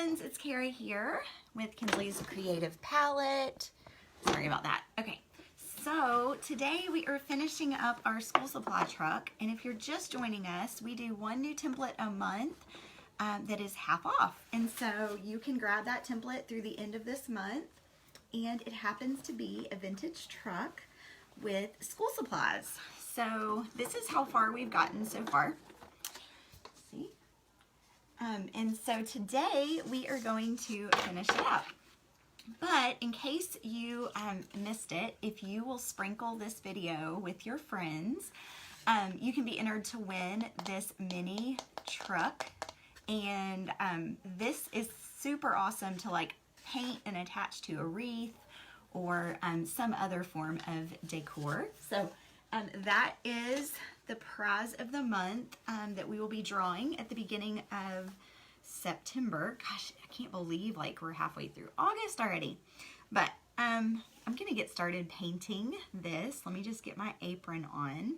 friends, it's Carrie here with Kinsley's Creative Palette. Sorry about that. Okay, so today we are finishing up our school supply truck, and if you're just joining us, we do one new template a month that is half off, and so you can grab that template through the end of this month, and it happens to be a vintage truck with school supplies. So this is how far we've gotten so far. See? And so today we are going to finish it up. But in case you missed it, if you will sprinkle this video with your friends, you can be entered to win this mini truck. And this is super awesome to like paint and attach to a wreath or some other form of decor. So that is the prize of the month that we will be drawing at the beginning of September. Gosh, I can't believe like we're halfway through August already. But I'm gonna get started painting this. Let me just get my apron on.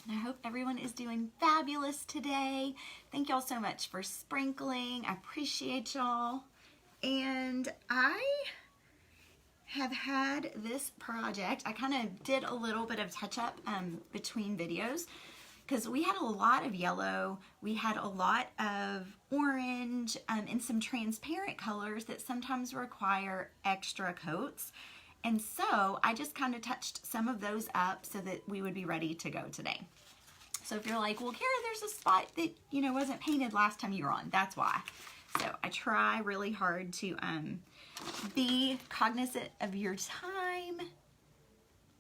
And I hope everyone is doing fabulous today. Thank y'all so much for sprinkling. I appreciate y'all. And I have had this project. I kind of did a little bit of touch up between videos because we had a lot of yellow, we had a lot of orange, and some transparent colors that sometimes require extra coats. And so I just kind of touched some of those up so that we would be ready to go today. So if you're like, well, Kara, there's a spot that, you know, wasn't painted last time you were on, that's why. So I try really hard to be cognizant of your time.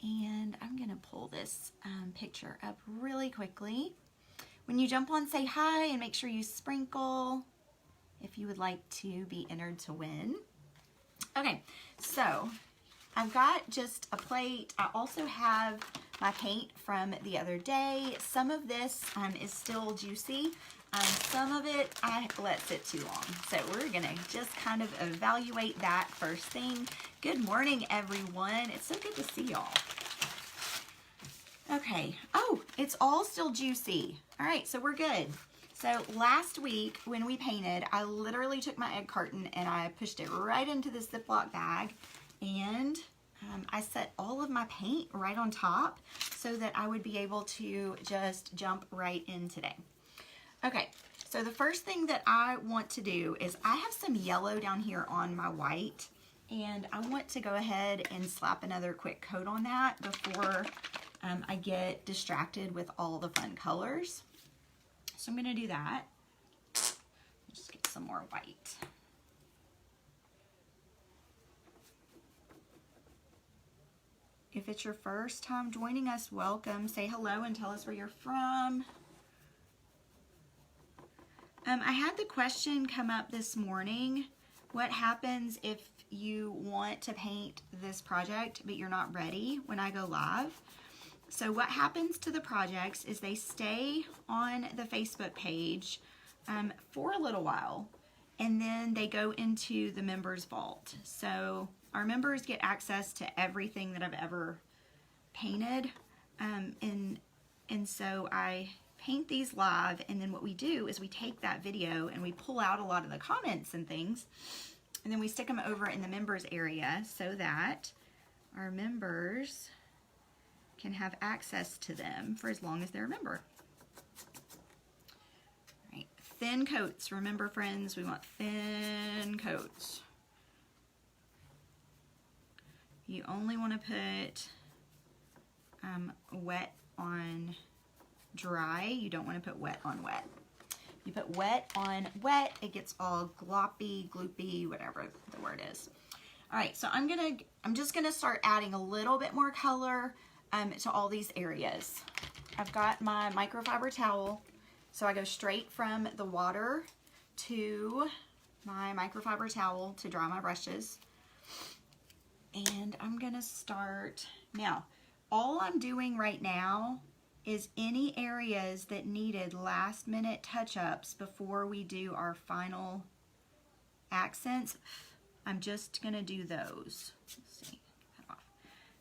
And I'm gonna pull this picture up really quickly. When you jump on, say hi and make sure you sprinkle if you would like to be entered to win. Okay, so I've got just a plate. I also have my paint from the other day. Some of this is still juicy. Some of it I let sit too long. So we're gonna just kind of evaluate that first thing. Good morning, everyone. It's so good to see y'all. Okay, oh, it's all still juicy. All right, so we're good. So last week when we painted, I literally took my egg carton and I pushed it right into this Ziploc bag, and I set all of my paint right on top so that I would be able to just jump right in today. Okay, so the first thing that I want to do is I have some yellow down here on my white, and I want to go ahead and slap another quick coat on that before I get distracted with all the fun colors. So I'm gonna do that. Just get some more white. If it's your first time joining us, welcome. Say hello and tell us where you're from. I had the question come up this morning, what happens if you want to paint this project but you're not ready when I go live? So what happens to the projects is they stay on the Facebook page for a little while, and then they go into the members vault. So our members get access to everything that I've ever painted, and so I paint these live, and then what we do is we take that video and we pull out a lot of the comments and things, and then we stick them over in the members area so that our members can have access to them for as long as they're a member. All right, thin coats. Remember, friends, we want thin coats. You only want to put wet on dry. You don't want to put wet on wet. You put wet on wet, it gets all gloppy, gloopy, whatever the word is. All right, so I'm just gonna start adding a little bit more color to all these areas. I've got my microfiber towel, so I go straight from the water to my microfiber towel to dry my brushes. And I'm gonna start, now, all I'm doing right now is any areas that needed last minute touch-ups before we do our final accents, I'm just gonna do those. Let's see, cut off.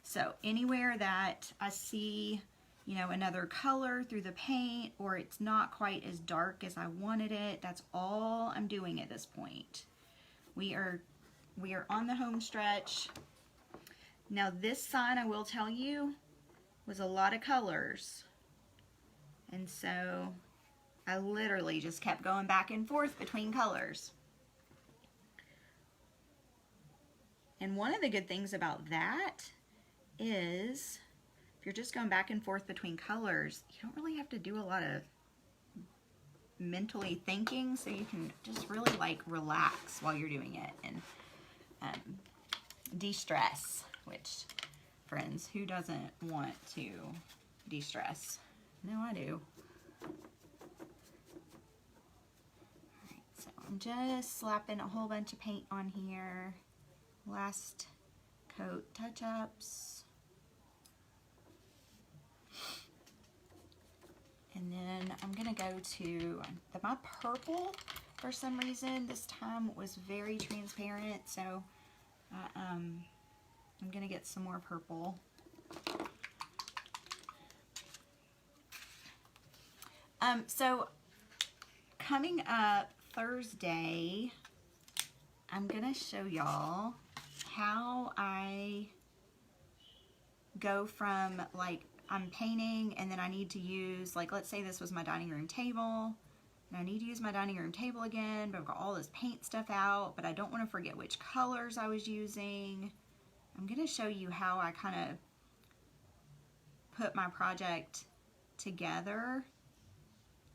So anywhere that I see, you know, another color through the paint, or it's not quite as dark as I wanted it, that's all I'm doing at this point. We are on the home stretch. Now this sign, I will tell you, was a lot of colors. And so I literally just kept going back and forth between colors. And one of the good things about that is if you're just going back and forth between colors, you don't really have to do a lot of mentally thinking, so you can just really like relax while you're doing it and de-stress, which, friends, who doesn't want to de-stress? No, I do. Alright, so I'm just slapping a whole bunch of paint on here. Last coat touch-ups. And then I'm gonna go to my purple. For some reason, this time was very transparent, so I'm gonna get some more purple. So coming up Thursday, I'm gonna show y'all how I go from like I'm painting and then I need to use, like, let's say this was my dining room table and I need to use my dining room table again, but I've got all this paint stuff out, but I don't want to forget which colors I was using. I'm going to show you how I kind of put my project together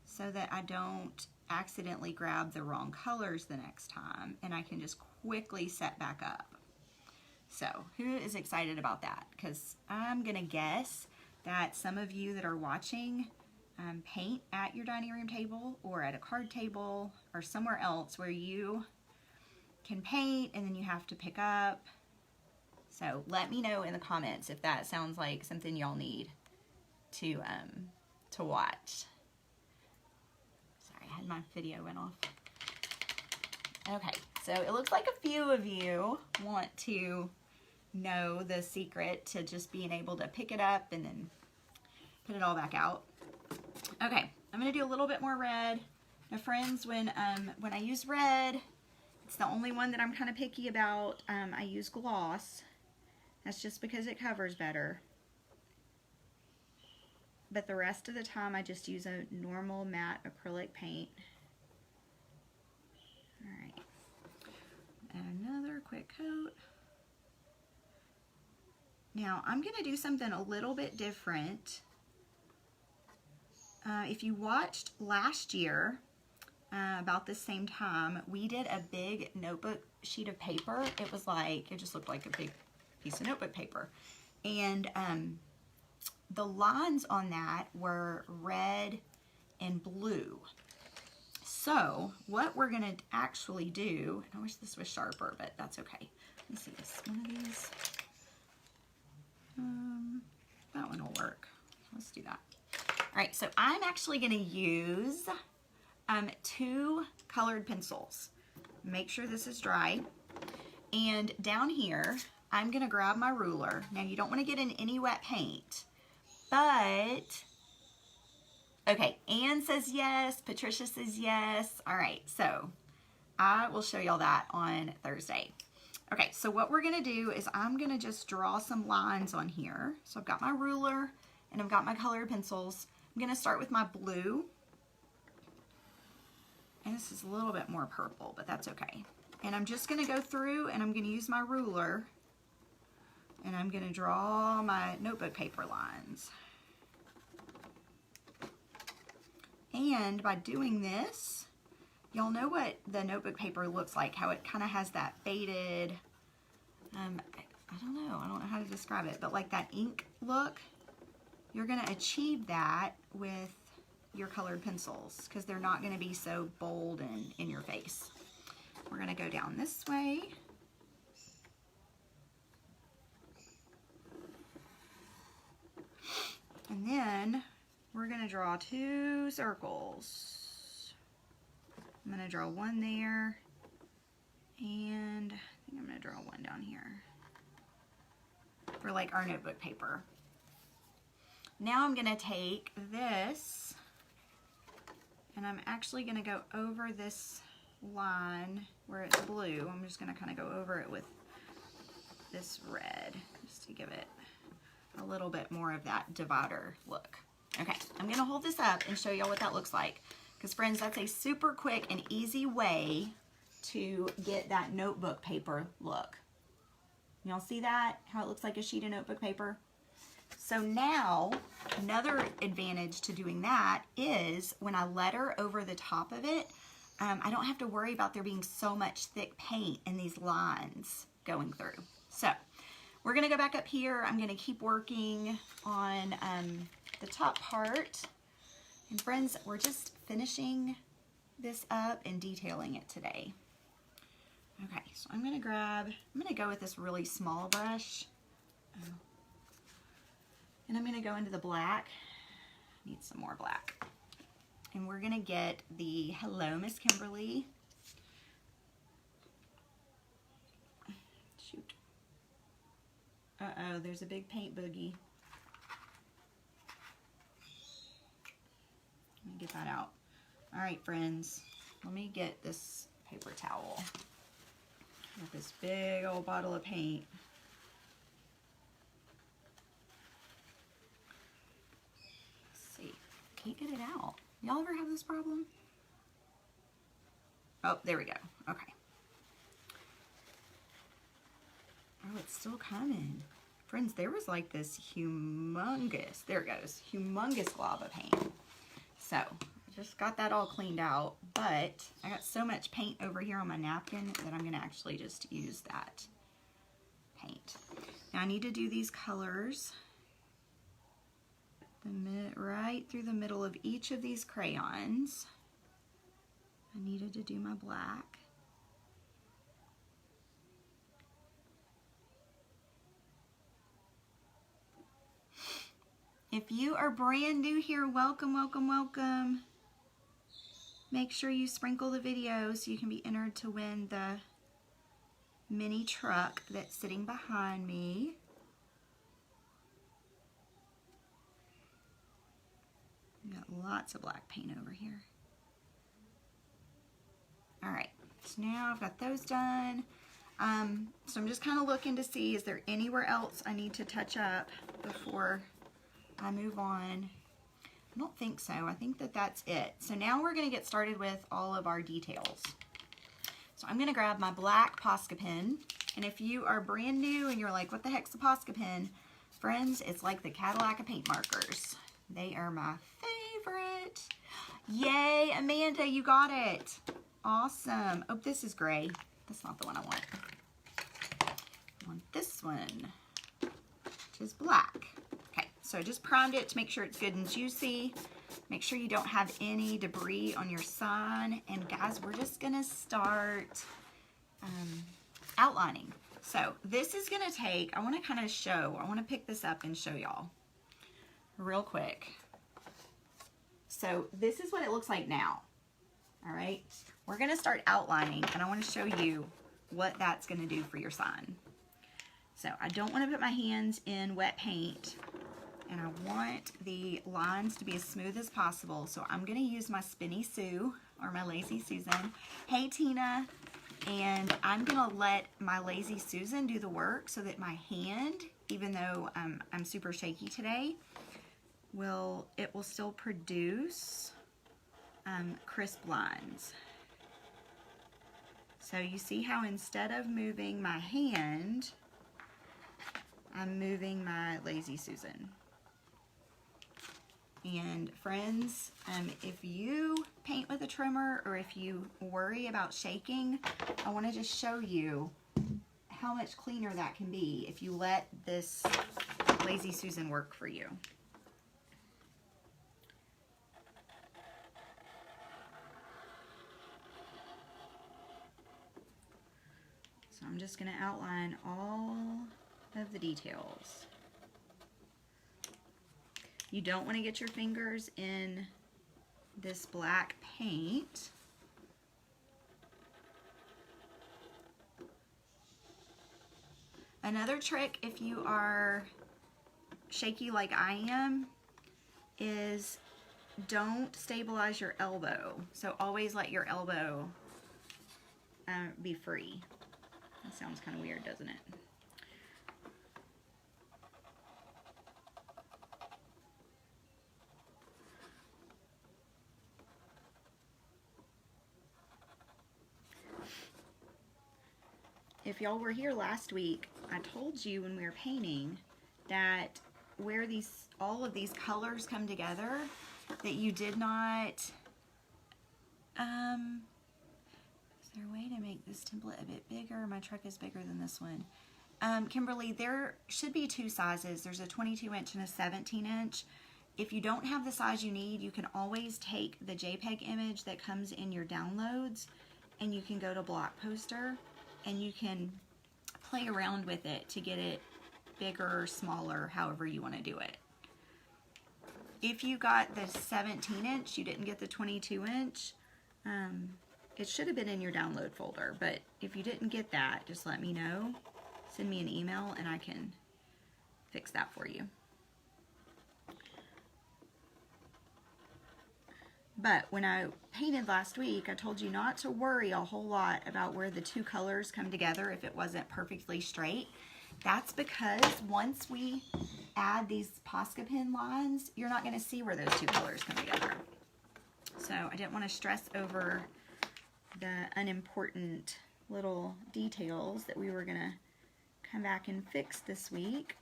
so that I don't accidentally grab the wrong colors the next time and I can just quickly set back up. So who is excited about that? Because I'm going to guess that some of you that are watching paint at your dining room table or at a card table or somewhere else where you can paint and then you have to pick up. So let me know in the comments if that sounds like something y'all need to watch. Sorry, I had my video went off. Okay, so it looks like a few of you want to know the secret to just being able to pick it up and then put it all back out. Okay, I'm gonna do a little bit more red. Now friends, when I use red, it's the only one that I'm kind of picky about. I use gloss. That's just because it covers better. But the rest of the time I just use a normal matte acrylic paint. Alright, and another quick coat. Now I'm going to do something a little bit different. If you watched last year, about the same time, we did a big notebook sheet of paper. It was like, it just looked like a big piece of notebook paper. And the lines on that were red and blue. So what we're going to actually do, and I wish this was sharper, but that's okay. Let me see this, one of these. That one will work. Let's do that. All right, so I'm actually going to use 2 colored pencils. Make sure this is dry. And down here, I'm going to grab my ruler. Now, you don't want to get in any wet paint, but okay, Anne says yes, Patricia says yes. All right, so I will show y'all that on Thursday. Okay, so what we're gonna do is I'm gonna just draw some lines on here. So I've got my ruler and I've got my colored pencils. I'm gonna start with my blue. And this is a little bit more purple, but that's okay. And I'm just gonna go through and I'm gonna use my ruler and I'm gonna draw my notebook paper lines. And by doing this, y'all know what the notebook paper looks like, how it kind of has that faded, I don't know how to describe it, but like that ink look. You're going to achieve that with your colored pencils because they're not going to be so bold and in your face. We're going to go down this way. And then we're going to draw 2 circles. I'm going to draw one there, and I think I'm going to draw one down here for like our notebook paper. Now I'm going to take this, and I'm actually going to go over this line where it's blue, I'm just gonna kind of go over it with this red just to give it a little bit more of that divider look. Okay, I'm gonna hold this up and show y'all what that looks like. Because friends, that's a super quick and easy way to get that notebook paper look. Y'all see that? How it looks like a sheet of notebook paper? So now, another advantage to doing that is when I letter over the top of it, I don't have to worry about there being so much thick paint in these lines going through. So we're gonna go back up here. I'm gonna keep working on the top part. And friends, we're just finishing this up and detailing it today. Okay, so I'm gonna go with this really small brush. And I'm gonna go into the black. Need some more black. And we're gonna get the Hello, Miss Kimberly. Shoot. Uh-oh, there's a big paint boogie. Let me get that out. All right, friends, let me get this paper towel. Got this big old bottle of paint. Let's see, can't get it out. Y'all ever have this problem? Oh, there we go. Okay. Oh, it's still coming. Friends, there was like this humongous, there it goes, humongous glob of paint. So, I just got that all cleaned out, but I got so much paint over here on my napkin that I'm going to actually just use that paint. Now I need to do these colors right through the middle of each of these crayons. I needed to do my black. If you are brand new here, welcome, welcome, welcome. Make sure you sprinkle the video so you can be entered to win the mini truck that's sitting behind me. We got lots of black paint over here. All right, so now I've got those done. So I'm just kind of looking to see, is there anywhere else I need to touch up before I move on? I don't think so. I think that that's it. So now we're going to get started with all of our details. So I'm going to grab my black Posca pen. And if you are brand new and you're like, what the heck's a Posca pen? Friends, it's like the Cadillac of paint markers. They are my favorite. Yay, Amanda, you got it. Awesome. Oh, this is gray. That's not the one I want. I want this one, which is black. Okay, so I just primed it to make sure it's good and juicy. Make sure you don't have any debris on your sign. And guys, we're just gonna start outlining. So this is gonna take, I wanna pick this up and show y'all real quick. So this is what it looks like now. All right, we're gonna start outlining and I wanna show you what that's gonna do for your sign. So I don't wanna put my hands in wet paint and I want the lines to be as smooth as possible. So I'm gonna use my Spinny Sue or my Lazy Susan. Hey Tina, and I'm gonna let my Lazy Susan do the work so that my hand, even though I'm super shaky today, it will still produce crisp lines. So you see how instead of moving my hand, I'm moving my Lazy Susan. And friends, if you paint with a trimmer or if you worry about shaking, I want to just show you how much cleaner that can be if you let this Lazy Susan work for you. So I'm just going to outline all of the details. You don't want to get your fingers in this black paint. Another trick, if you are shaky like I am, is don't stabilize your elbow. So always let your elbow be free. That sounds kind of weird, doesn't it? If y'all were here last week, I told you when we were painting that where all of these colors come together, that you did not, is there a way to make this template a bit bigger? My truck is bigger than this one. Kimberly, there should be two sizes. There's a 22-inch and a 17-inch. If you don't have the size you need, you can always take the JPEG image that comes in your downloads, and you can go to Block Poster, and you can play around with it to get it bigger or smaller, however you want to do it. If you got the 17-inch, you didn't get the 22-inch, it should have been in your download folder, but if you didn't get that, just let me know. Send me an email and I can fix that for you. But when I painted last week, I told you not to worry a whole lot about where the two colors come together if it wasn't perfectly straight. That's because once we add these Posca pin lines, you're not going to see where those two colors come together. So I didn't want to stress over the unimportant little details that we were going to come back and fix this week.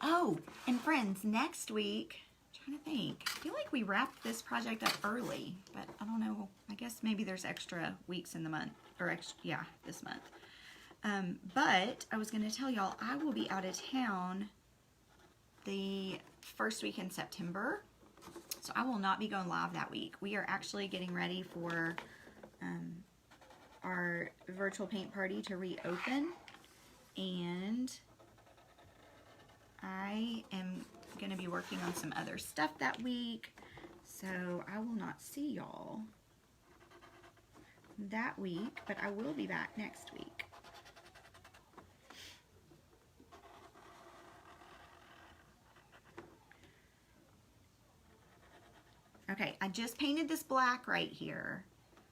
Oh, and friends, next week, trying to think. I feel like we wrapped this project up early, but I don't know. I guess maybe there's extra weeks in the month, or extra, yeah, this month. But I was going to tell y'all I will be out of town the first week in September, so I will not be going live that week. We are actually getting ready for our virtual paint party to reopen, and I am going to be working on some other stuff that week, so I will not see y'all that week, but I will be back next week. Okay, I just painted this black right here,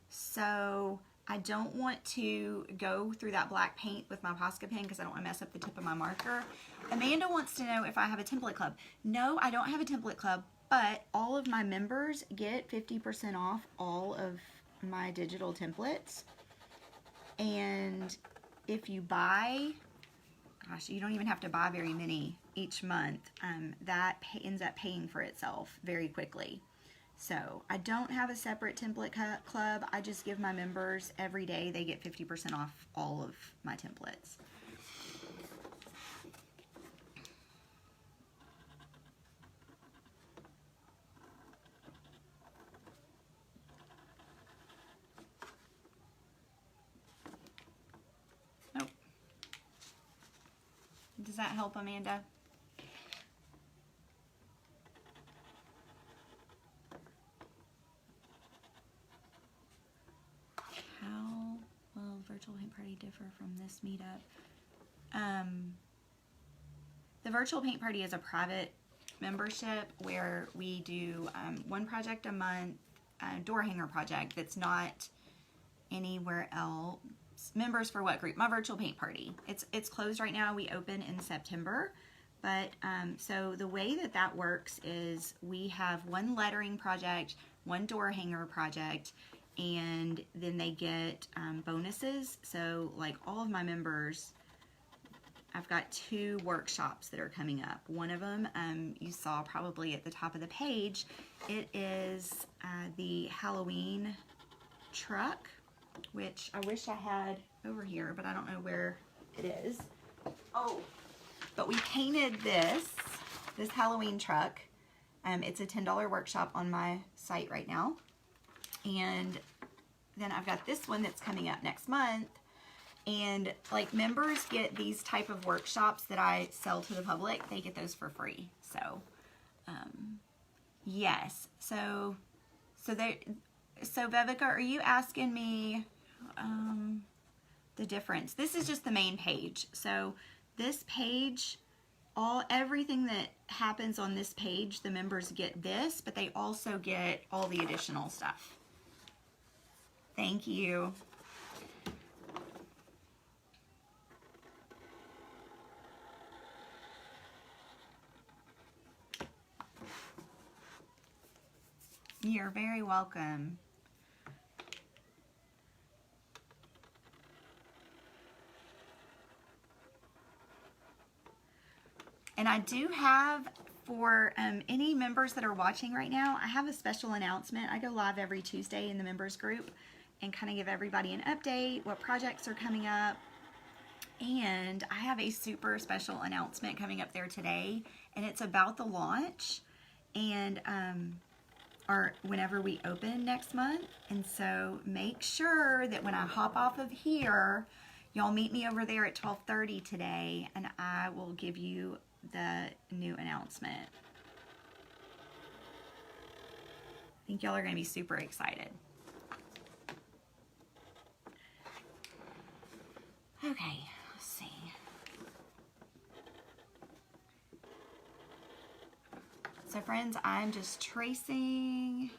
so I don't want to go through that black paint with my Posca pen because I don't want to mess up the tip of my marker. Amanda wants to know if I have a template club. No, I don't have a template club, but all of my members get 50% off all of my digital templates. And if you buy, gosh, you don't even have to buy very many each month. That ends up paying for itself very quickly. So I don't have a separate template club. I just give my members every day, they get 50% off all of my templates. Nope. Does that help, Amanda? How will virtual paint party differ from this meetup? The virtual paint party is a private membership where we do one project a month, a door hanger project that's not anywhere else. Members for what group? My virtual paint party. It's closed right now. We open in September. But so the way that works is we have one lettering project, one door hanger project, and then they get bonuses. So like all of my members, I've got 2 workshops that are coming up. One of them you saw probably at the top of the page. It is the Halloween truck, which I wish I had over here, but I don't know where it is. Oh, but we painted this Halloween truck. It's a $10 workshop on my site right now. And then I've got this one that's coming up next month. And like members get these type of workshops that I sell to the public. They get those for free. So, yes. So Vivica, are you asking me the difference? This is just the main page. So this page, everything that happens on this page, the members get this, but they also get all the additional stuff. Thank you. You're very welcome. And I do have, for any members that are watching right now, I have a special announcement. I go live every Tuesday in the members group and kind of give everybody an update, what projects are coming up. And I have a super special announcement coming up there today, and it's about the launch and or whenever we open next month. And so make sure that when I hop off of here, y'all meet me over there at 12:30 today, and I will give you the new announcement. I think y'all are going to be super excited. Okay, let's see. So friends, I'm just tracing.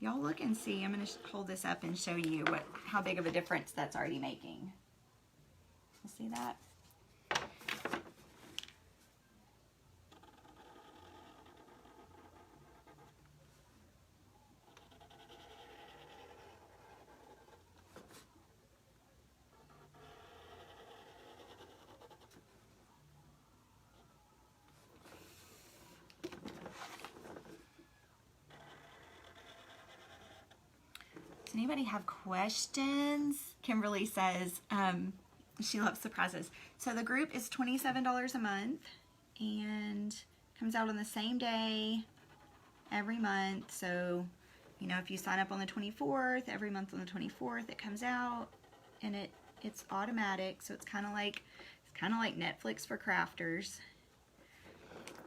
Y'all look and see. I'm going to hold this up and show you how big of a difference that's already making. You see that? Does anybody have questions? Kimberly says she loves surprises. So the group is $27 a month and comes out on the same day every month. So, you know, if you sign up on the 24th, every month on the 24th it comes out, and it's automatic. So it's kind of like Netflix for crafters.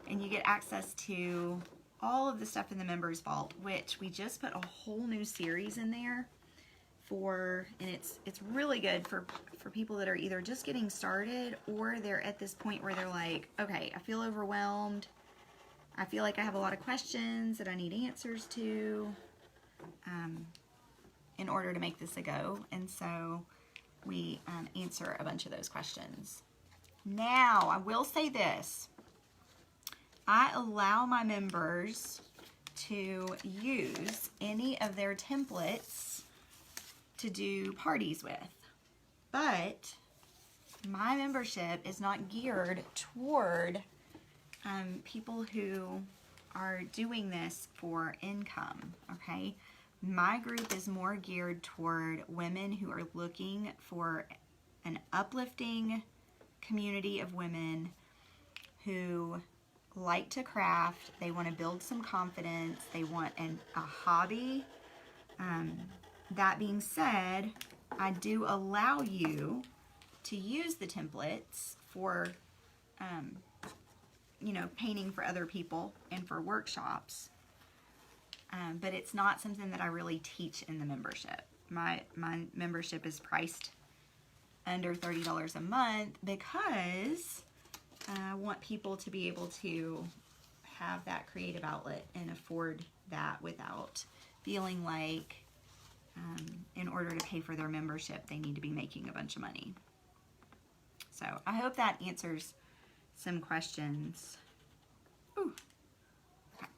And you get access to all of the stuff in the members vault, which we just put a whole new series in there and it's really good for people that are either just getting started or they're at this point where they're like, okay, I feel overwhelmed. I feel like I have a lot of questions that I need answers to in order to make this a go. And so we answer a bunch of those questions. Now, I will say this. I allow my members to use any of their templates to do parties with, but my membership is not geared toward people who are doing this for income, okay? My group is more geared toward women who are looking for an uplifting community of women who like to craft, they want to build some confidence, they want a hobby. That being said, I do allow you to use the templates for, you know, painting for other people and for workshops, but it's not something that I really teach in the membership. My membership is priced under $30 a month because I want people to be able to have that creative outlet and afford that without feeling like in order to pay for their membership, they need to be making a bunch of money. So I hope that answers some questions. Ooh. Okay.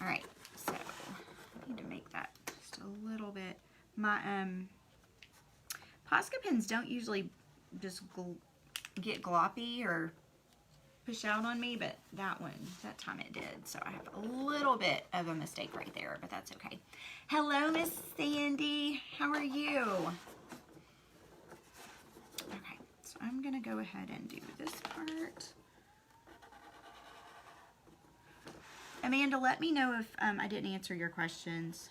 All right, so I need to make that just a little bit. My Posca pens don't usually just get gloppy or push out on me, but that time it did. So I have a little bit of a mistake right there, but that's okay. Hello, Miss Sandy. How are you? Okay, so I'm gonna go ahead and do this part. Amanda, let me know if I didn't answer your questions.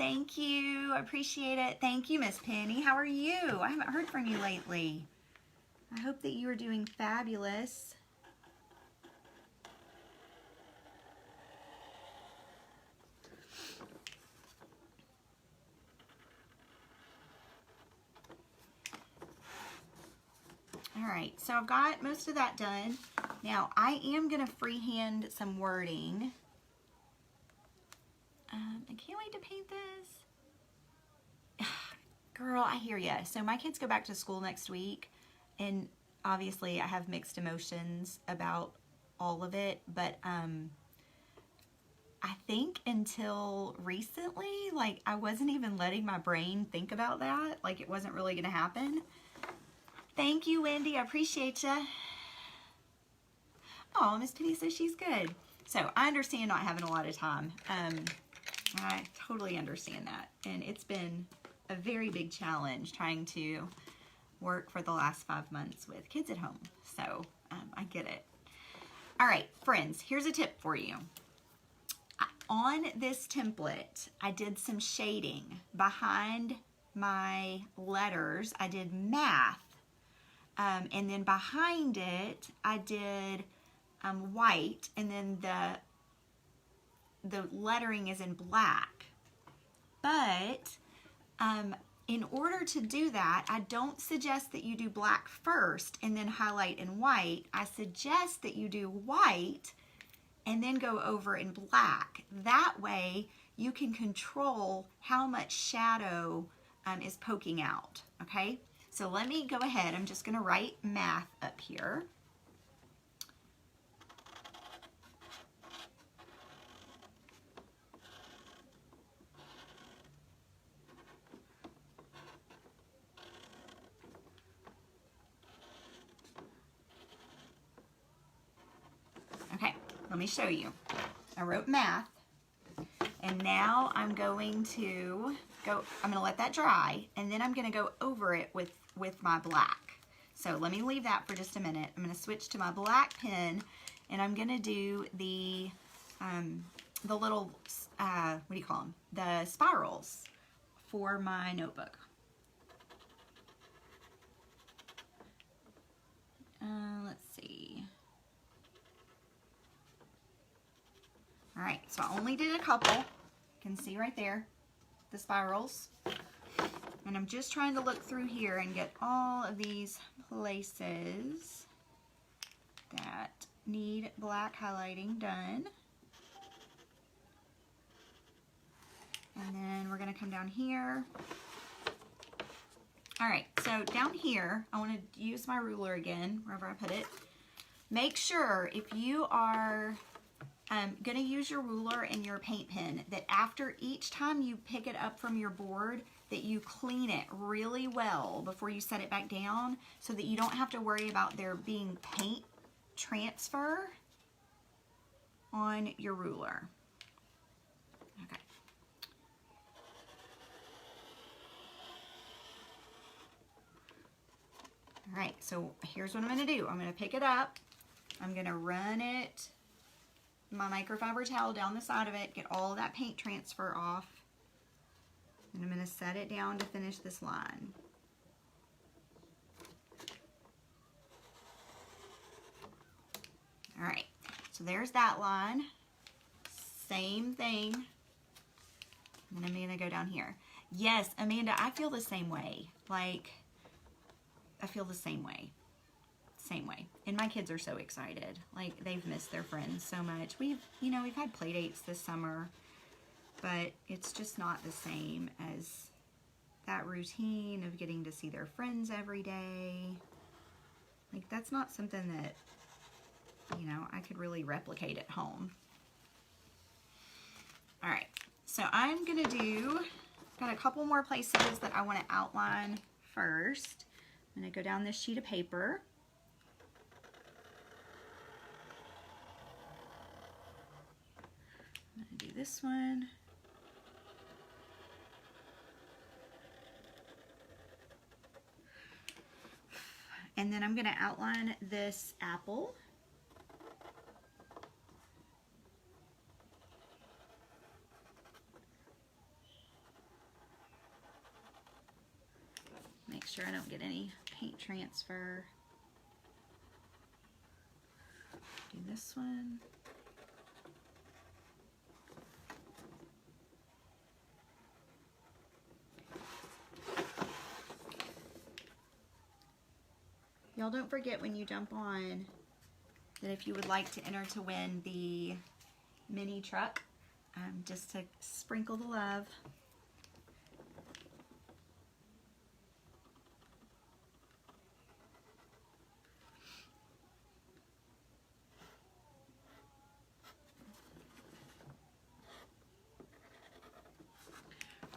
thank you. I appreciate it. Thank you, Miss Penny. How are you? I haven't heard from you lately. I hope that you are doing fabulous. All right, so I've got most of that done. Now, I am going to freehand some wording. I can't wait to paint this. Girl, I hear ya. So my kids go back to school next week, and obviously I have mixed emotions about all of it, but I think until recently, like, I wasn't even letting my brain think about that. Like, it wasn't really going to happen. Thank you, Wendy. I appreciate you. Oh, Miss Penny says she's good. So I understand not having a lot of time. I totally understand that. And it's been a very big challenge trying to work for the last 5 months with kids at home. So I get it. All right, friends, here's a tip for you. On this template, I did some shading. Behind my letters, I did math. And then behind it, I did white, and then the lettering is in black. But in order to do that, I don't suggest that you do black first and then highlight in white. I suggest that you do white and then go over in black. That way, you can control how much shadow is poking out, okay? So let me go ahead. I'm just going to write math up here. Okay, let me show you. I wrote math, and now I'm going to let that dry, and then I'm going to go over it with my black. So let me leave that for just a minute. I'm going to switch to my black pen, and I'm going to do the little, what do you call them? The spirals for my notebook. Let's see. All right, so I only did a couple. You can see right there, the spirals. And I'm just trying to look through here and get all of these places that need black highlighting done. And then we're gonna come down here. All right, so down here, I wanna use my ruler again, wherever I put it. Make sure if you are gonna use your ruler and your paint pen, that after each time you pick it up from your board, that you clean it really well before you set it back down, so that you don't have to worry about there being paint transfer on your ruler. Okay. All right, so here's what I'm gonna do. I'm gonna pick it up, I'm gonna run it, my microfiber towel down the side of it, get all that paint transfer off, and I'm going to set it down to finish this line. All right, so there's that line. Same thing. And I'm going to go down here. Yes, Amanda, I feel the same way. Like, I feel the same way. Same way. And my kids are so excited. Like, they've missed their friends so much. We've had play dates this summer, but it's just not the same as that routine of getting to see their friends every day. Like, that's not something that, I could really replicate at home. All right, so I'm gonna got a couple more places that I want to outline first. I'm gonna go down this sheet of paper. I'm gonna do this one. And then I'm gonna outline this apple. sure I don't get any paint transfer. Do this one. Y'all don't forget when you jump on that if you would like to enter to win the mini truck, just to sprinkle the love.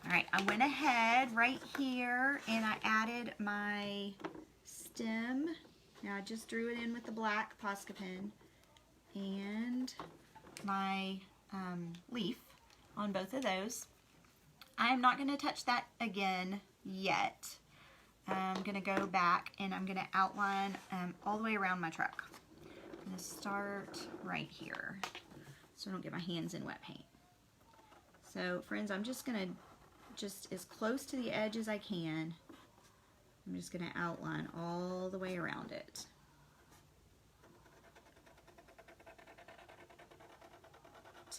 All right, I went ahead right here and I added my stem. Now I just drew it in with the black Posca pen and my leaf on both of those. I'm not going to touch that again yet. I'm going to go back and I'm going to outline all the way around my truck. I'm going to start right here so I don't get my hands in wet paint. So friends, I'm just going to just as close to the edge as I can. I'm just going to outline all the way around it.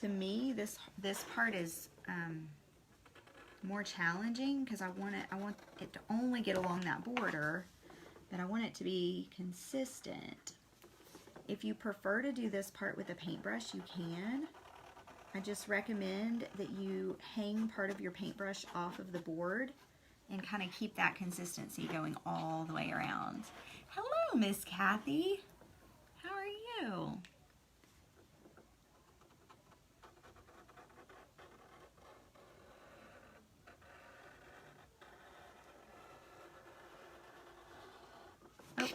To me, this part is more challenging because I want it to only get along that border, but I want it to be consistent. If you prefer to do this part with a paintbrush, you can. I just recommend that you hang part of your paintbrush off of the board and kind of keep that consistency going all the way around. Hello, Miss Kathy. How are you? Oh.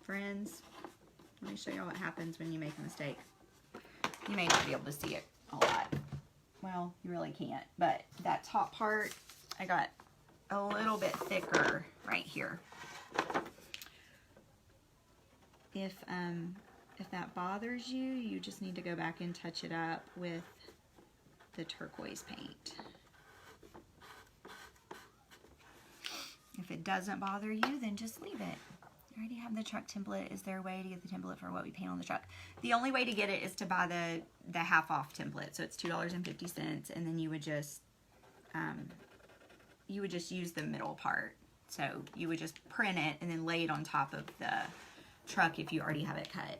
Friends, let me show you what happens when you make a mistake. You may not be able to see it a lot. Well, you really can't, but that top part, I got a little bit thicker right here. If that bothers you, you just need to go back and touch it up with the turquoise paint. If it doesn't bother you, then just leave it. You already have the truck template. Is there a way to get the template for what we paint on the truck? The only way to get it is to buy the half off template. So it's $2.50, and then you would just use the middle part. So you would just print it and then lay it on top of the truck if you already have it cut.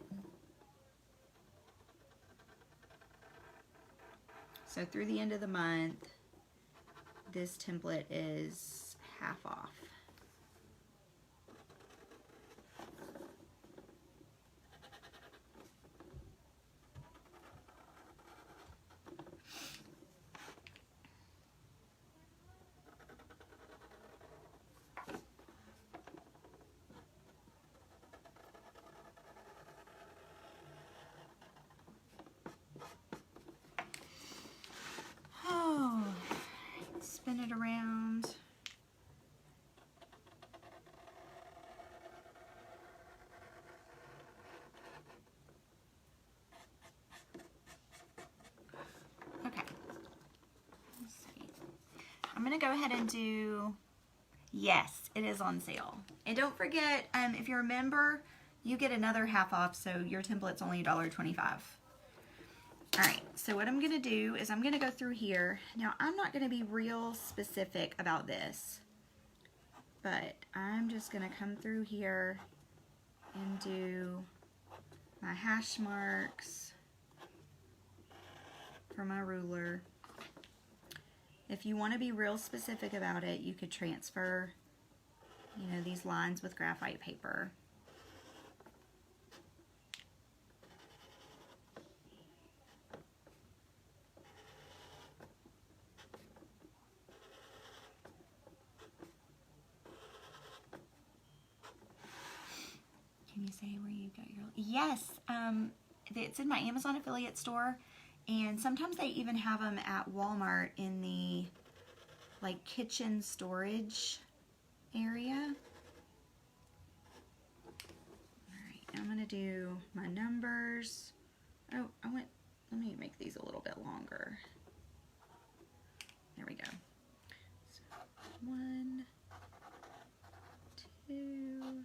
So through the end of the month, this template is half off. Spin it around. Okay. Let's see. I'm going to go ahead and do, yes, it is on sale. And don't forget, if you're a member, you get another half off, so your template's only $1.25. Alright, so what I'm going to do is I'm going to go through here. Now, I'm not going to be real specific about this, but I'm just going to come through here and do my hash marks for my ruler. If you want to be real specific about it, you could transfer, you know, these lines with graphite paper. Can you say where you got your... Yes, it's in my Amazon affiliate store, and sometimes they even have them at Walmart in the like kitchen storage area. I'm gonna do my numbers. Oh, let me make these a little bit longer. There we go. So 1, 2,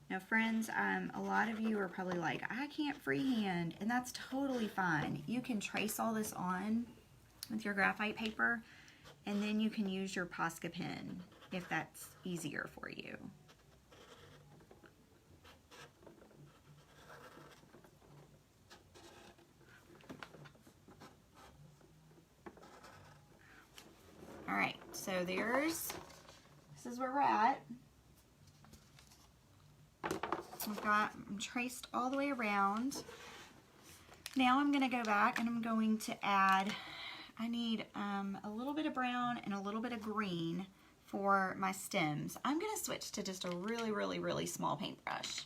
now friends, a lot of you are probably like, I can't freehand, and that's totally fine. You can trace all this on with your graphite paper, and then you can use your Posca pen if that's easier for you. All right, so this is where we're at. I'm traced all the way around. Now I'm gonna go back and I'm going to add, I need a little bit of brown and a little bit of green for my stems. I'm gonna switch to just a really, really, really small paintbrush.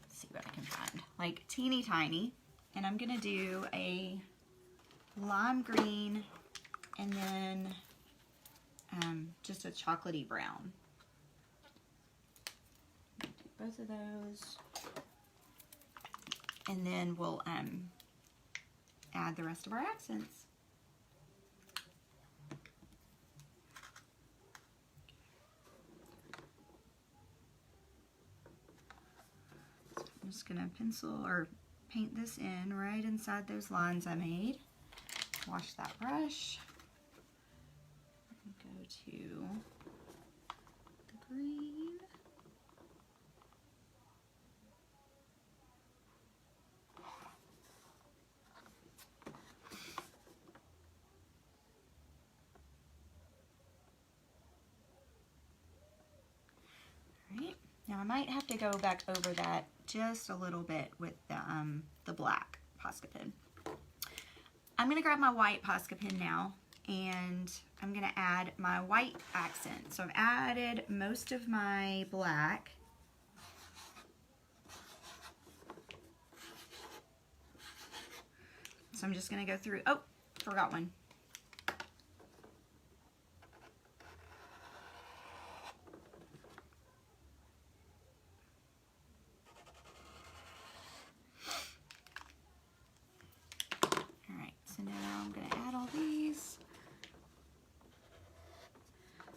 Let's see what I can find, like teeny tiny. And I'm gonna do a lime green and then just a chocolatey brown. Both of those, and then we'll add the rest of our accents. So I'm just gonna pencil or paint this in right inside those lines I made. Wash that brush. Go to the green. Now I might have to go back over that just a little bit with the black Posca pen. I'm gonna grab my white Posca pen now, and I'm gonna add my white accent. So I've added most of my black. So I'm just gonna go through, oh, forgot one.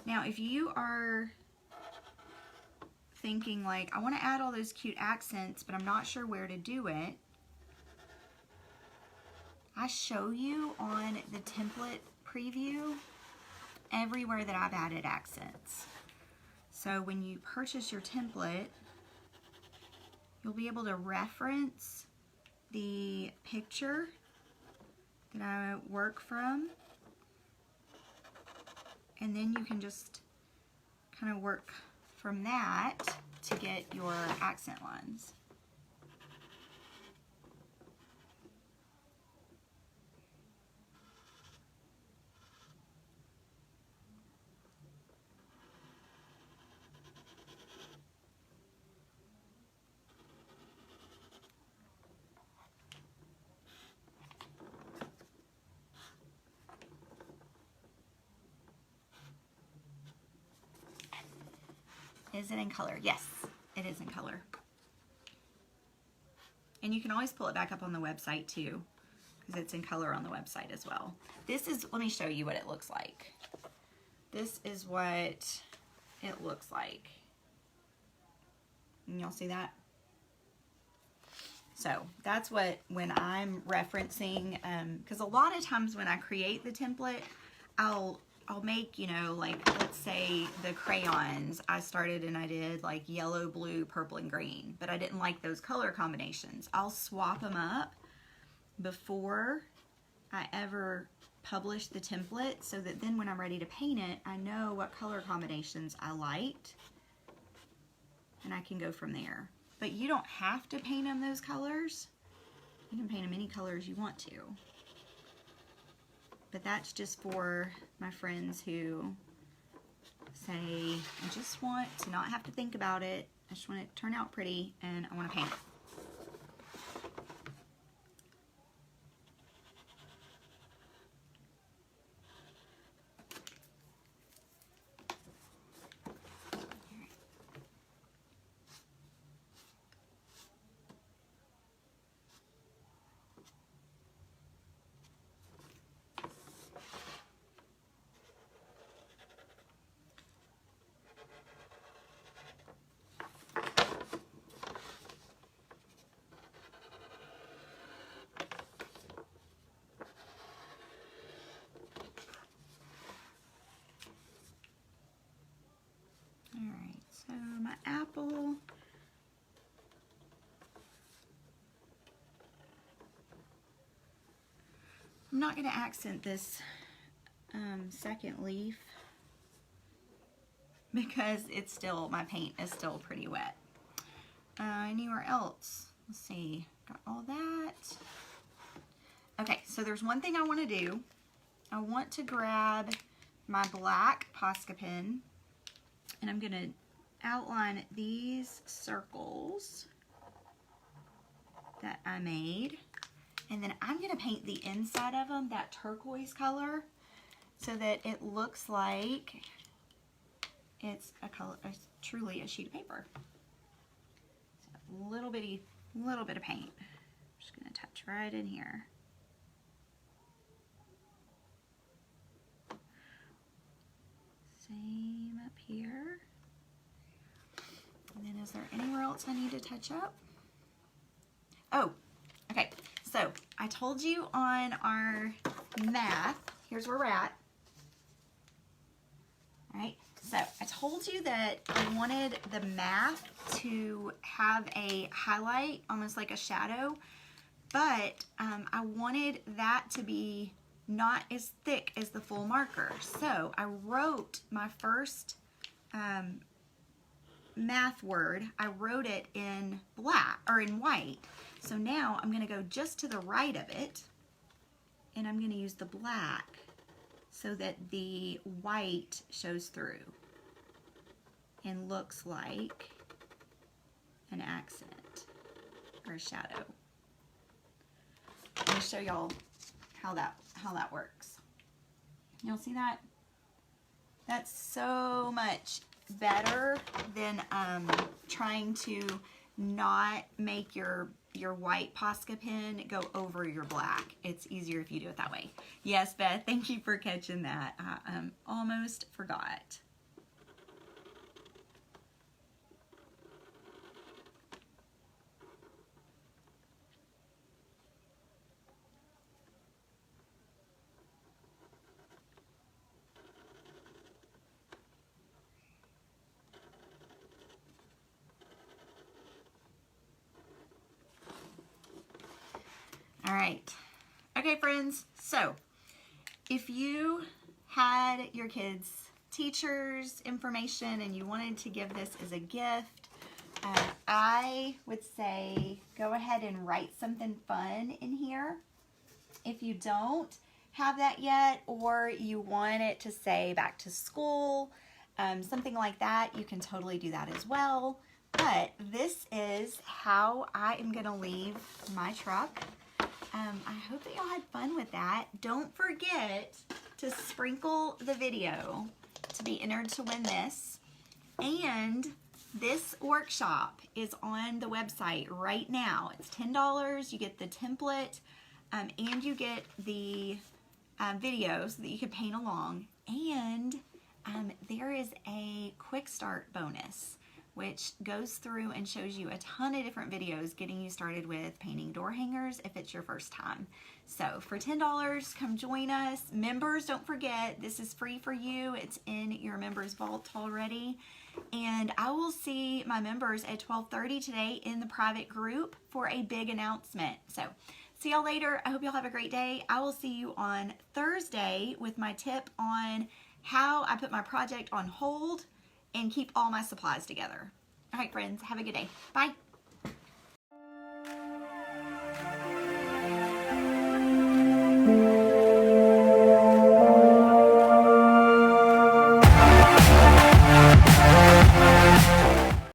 Now, if you are thinking like, I want to add all those cute accents, but I'm not sure where to do it, I show you on the template preview everywhere that I've added accents. So when you purchase your template, you'll be able to reference the picture that I work from, and then you can just kind of work from that to get your accent lines. Is it in color? Yes, it is in color. And you can always pull it back up on the website too, because it's in color on the website as well. This is, let me show you what it looks like. This is what it looks like. Can y'all see that? So that's what, when I'm referencing, because a lot of times when I create the template, I'll make, you know, like, let's say the crayons, I started and I did like yellow, blue, purple, and green, but I didn't like those color combinations. I'll swap them up before I ever publish the template, so that then when I'm ready to paint it, I know what color combinations I liked, and I can go from there. but you don't have to paint them those colors. You can paint them any colors you want to. But that's just for my friends who say, I just want to not have to think about it. I just want it to turn out pretty and I want to paint it. Alright, so my apple. I'm not going to accent this second leaf because it's still, my paint is still pretty wet. Anywhere else? Let's see, got all that. Okay, so there's one thing I want to do. I want to grab my black Posca pen and I'm going to outline these circles that I made. And then I'm going to paint the inside of them that turquoise color so that it looks like it's truly a sheet of paper. So a little bit of paint. I'm just going to touch right in here. Same up here. And then is there anywhere else I need to touch up? Oh, okay. So I told you on our math, here's where we're at. All right, so I told you that I wanted the math to have a highlight, almost like a shadow, but I wanted that to be not as thick as the full marker. So I wrote my first math word, I wrote it in black, or in white. So now I'm going to go just to the right of it, and I'm going to use the black so that the white shows through and looks like an accent or a shadow. I'm going to show y'all how that works. Y'all see that? That's so much better than trying to not make your white Posca pen go over your black. It's easier if you do it that way. Yes, Beth, thank you for catching that. I almost forgot. All right. Okay, friends. So if you had your kids' teachers' information and you wanted to give this as a gift, I would say go ahead and write something fun in here. If you don't have that yet, or you want it to say back to school, something like that, you can totally do that as well. But this is how I am going to leave my truck. I hope that y'all had fun with that. Don't forget to sprinkle the video to be entered to win this. And this workshop is on the website right now. It's $10. You get the template and you get the video so that you can paint along. And there is a quick start bonus, which goes through and shows you a ton of different videos getting you started with painting door hangers if it's your first time. So for $10, come join us. Members, don't forget, this is free for you. It's in your members vault already. And I will see my members at 12:30 today in the private group for a big announcement. So see y'all later. I hope y'all have a great day. I will see you on Thursday with my tip on how I put my project on hold and keep all my supplies together. All right, friends, have a good day. Bye.